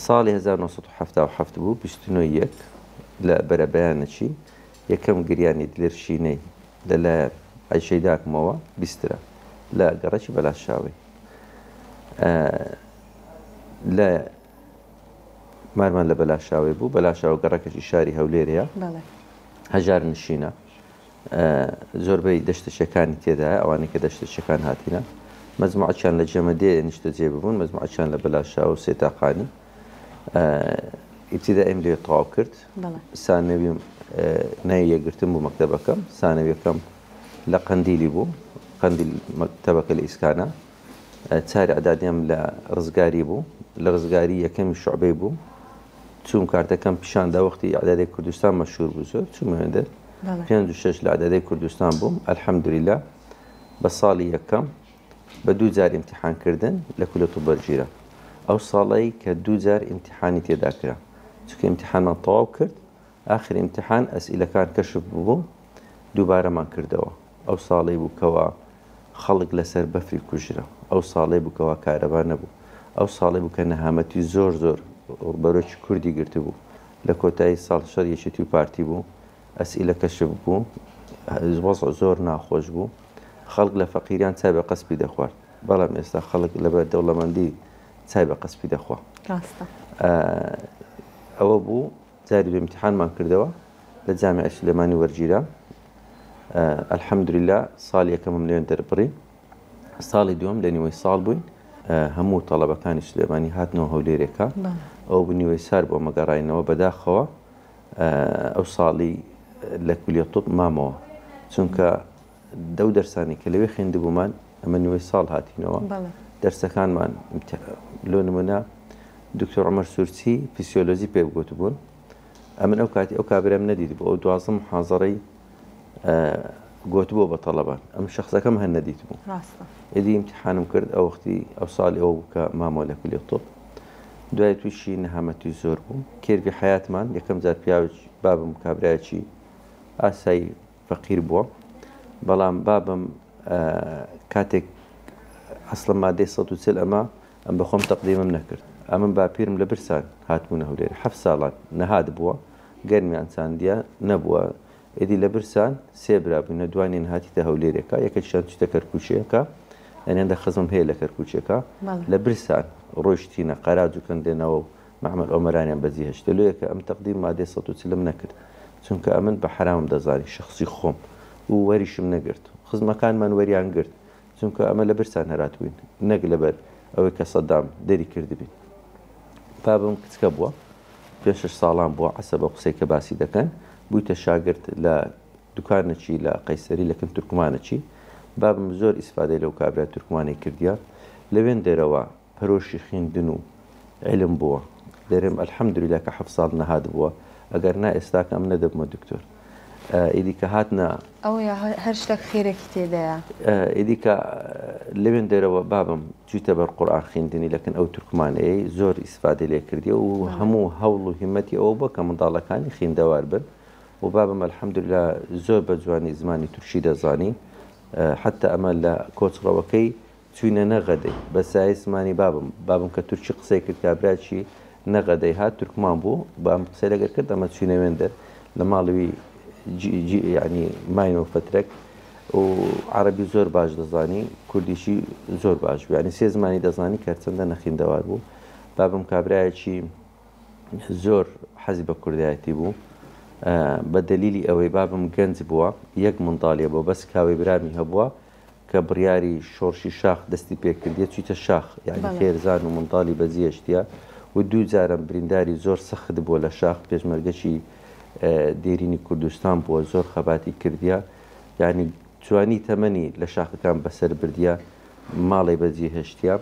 ساڵی 1970 بوو 29 لە بەرەبەیانەچی یەکەم گریانی دلێرشینەی لەلایەن عەیشەی داکمەوە بیسترا لە گەڕەکی بەلاشاوی لە مارمان لە بەلاشاوی بوو بەلاشاو گەڕەکەشی شاری هەولێرەیە هەژار نشینە زۆربەی دەشتەشەکانی تێدایە ئەوانەی کە دەشتەشەکان هاتینە مەجموعەکیان لە جەمەدێ نیشتە جێ ببوون مەجموعەکیان لە بەلاشاو و سێتاقانی ئیبتیدا ئەم لێ تەواو کرد سانەویم نای یەکگرتن بوو مەکتەبەکەم سانەویەکەم لە قەندیلی بوو قەندیل مەکتەبەکە لە ئیسکانە چاری ئەعدادیم لە ڕزگاری بوو لە ڕزگاری یەکەمی شوعبەی بوو چوون کارتەکەم پیشاندا وەختی ئەعدادی کوردستان مەشهور بوو زۆر چوومە هێندە 56 لە ئەعدادی کوردستان بووم ئەلحەمدولیلا بە ساڵی یەکەم بە دوو جار ئیمتیحانکردن لە کولەت و بەرگیرە ئەو ساڵی کە دوو جار ئیمتیحانی تێدا کرا چونکە ئیمتیحانمان تەواو کرد ئاخر ئیمتیحان ئەسئیلەکان کەشف بوو دووبارەمان کردەوە ئەو ساڵی بووکەوە خەڵک لەسەر بەفری کوژرا ئەو ساڵی بووکەوە کارەبا نەبوو ئەو ساڵی بوو کە نەهامەتی زۆر بەرۆکی کوردی گرتبوو لە کۆتایی ساڵ شەڕ یەکێتی و پارتی بوو ئەسئیلە کەشف بوو وەزع زۆر ناخۆش بوو خەڵک لە فەقیریان چای بە قەسپی دەخوارد بەڵام ئێستا خەڵک لەبەر دەوڵەمەندی چای بە قەسپی دەخوا ئەوە بوو جاری دوو ئیمتیحانمان کردەوە لە جامیعە سلێمانی وەرگیرە ئەلحەمدولیلا ساڵی یەکەمم لێن دەربڕی ساڵی دووەم لە نیوەی ساڵ بووین هەموو تەڵەبەکانی سلێمانی هاتنەوە هەولێرێکە ئەو بنیوەی سار بۆ مەگەڕاینەوە بەداخەوە ئەو ساڵی لە کولیە طب مامەوە چونکە دەو دەرسانی کە لەوێ خوێندبوومان ئەمە نیوەی ساڵ هاتینەوە دەرسەکانمان لۆ نمونە دکتۆر عومەر سورچی فیسیۆلۆژی پێبگوت بوون ئەمن ئەو کاتی ئەو کابرام نەدیت بوو ئەو دوازم محاضەڕەی گوتبووە بە تەڵەبان ئەم شخصەکەم هەر نەدیت بوو ئێدی ئیمتیحانم کرد ئەو وەختی ئەو ساڵی ئەو کە مامەوە لە کولیە طب دوای تووشی نەهامەتی زۆر بوو کێربی حیاتمان یەکەم جار پیاوێک بابم کابرایەکی ئاسایی فەقیر بووە بەڵام بابم کاتێک ئەسڵە مادەی 140 ئەمە ئەم بەخۆم تەقدیمم نەکرد ئەمن باپیرم لە برسان هاتبوونە هەولێر 7 ساڵات نەهات بووە گەرمیان چاندیە نەبووە ئێدی لە برسان سێ برابووینە دوانین هاتیتە هەولێرێکە یەکەشیان چتە کەرکوچیەکە ئەنێندە خزم هەیە لە کەرکوچەکە لە برسان ڕۆیشتینە قەراج و کەندێنەوە و مەحمەد ئۆمەرانیان بەجی هەشتە لۆیەکە ئەم تەقدیم مادەی 140 نەکرد چونکە ئەمن بە حرامم دەزانی شخصی خۆم و وەریشم نەگرت خزمەکانمان وەریان گرت چونکە ئەمە لە برسان هەراتوین نەک لەبەر ئەوەی کە سەدام دەری کردبین بابم کچکە بووە 5 ساڵان بووە عەسە بە قسەی کە باسی دەکەن بوویتە شاگرد لە دوکانەکی لە قەیسەری لەکن تورکمانەکی بابم زۆر ئیسفادەی لەو کابرا تورکمانی کردیا لەوێن دەرەوە پەرۆشی خوێندن و علم بووە دەرێم ئەلحەمدولیلا کە 7 ساڵ نەهات بووە ئەگەر نا ئێستاکە ئەم نەدەبمە دکتۆر ئیدی کە هاتنە ئەو هەر شتێک خێرێکی تێدایە ئیدی کە لەوێن دەرەوە بابم چوویتە بەر قورئان خوێندنی لەکن ئەو تورکمانەیە زۆر ئیسفادەی لێ کردی و هەموو هەوڵ و هیمەتی ئەوە بووە کە منداڵەکانی خوێندەوار بن و بابم ئەلحەمدولیلا زۆر بە جوانی زمانی تورکی دەزانی حتا ئەمە لە کۆچڕەوەکەی چوینە نەغەدەی بە سایە زمانی بابم کە تورکی قسەی کرد کابراکی نەغەدەی هات تورکمان بوو بام قسەی لەگەر کرد ئەمە چوینە وێندەر لە ماڵەوی ینی ماینەوە فترێک و عەرەبی زۆر باش دەزانی کوردیشی زۆر باش بوو ینی سێ زمانی دەزانی کە چەندە نەخوێندەوار بوو بابم کابرایەکی زۆر حەزی بە کوردایەتی بوو بە دەلیلی ئەوەی بابم گەنج بووە یەک منداڵیە بۆ بەس کاوی برامی هەبووە کە بڕیاری شۆڕشی شاخ دەستی پێکردیە چویتە شاخ یعنی خێرزان و منداڵی بەجێشتیە و دوو جارم برینداری زۆر سەخت بووە لە شاخ پێشمەرگەشی دێرینی کوردستان بووە زۆر خەباتی کردیا یعنی جوانی تەمەنی لە شاخەکان بەسەر بردیە ماڵی بەجێ هێشتیا